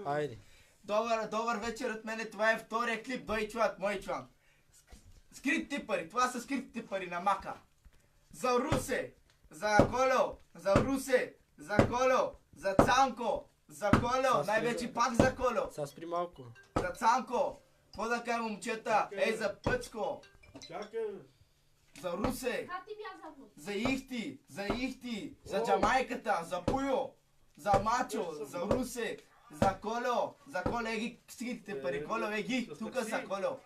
Айде. Добър вечер от мене, това е втория клип, дой чувак, мой чувак. Скритите пари, това са скритите пари на Мака. За Русе, за Коло, за Русе, за Коло, за Цанко, за Коло, най-вече пак за Коло. Сега спри малко. За Цанко, какво да кажа момчета, за Пъчко. Чакай. За Русе, Как ти бях забут? за Ихти, за Джамайката, за Пуйо, за Мачо, за Русе, за Коло, еги скритите пари, Коло, еги, тука са Коло.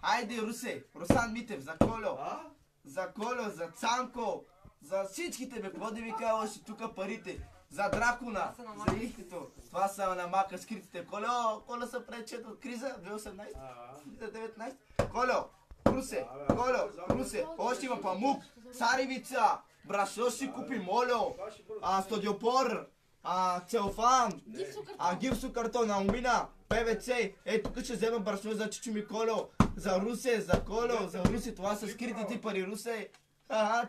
Айде Русе, Русан Митев, за Коло, за Цанко, за всичките бе, какво да ви кажа още тука парите, за Дракуна, за Ихтито, това са на Мака скритите, Коло са пречет от криза, 2018, 2019, Коло, Русе, още има памук, царевица, брашо ще купи, моло, стодиопор, целофан, гипсокартон, алмина, ПВЦ, тук ще взема брашо за чичо ми Коло, за Русе, за Русе, това са скритите пари, Русе,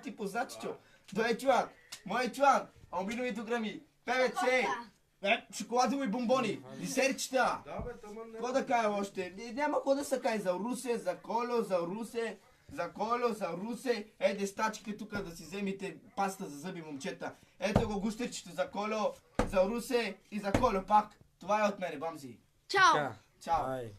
ти позна чичо, дой чувак, мой чувак, алминови дограми, ПВЦ, шоколадови бомбони, десертчета. Какво да кажа още? Няма какво да се каже за Русе, за Русе. Еде стачките тук да си вземете паста за зъби, момчета. Ето го гущерчето за Коло, за Русе и за Коло пак. Това е от мене, бамзи. Чао! Чао. Ай.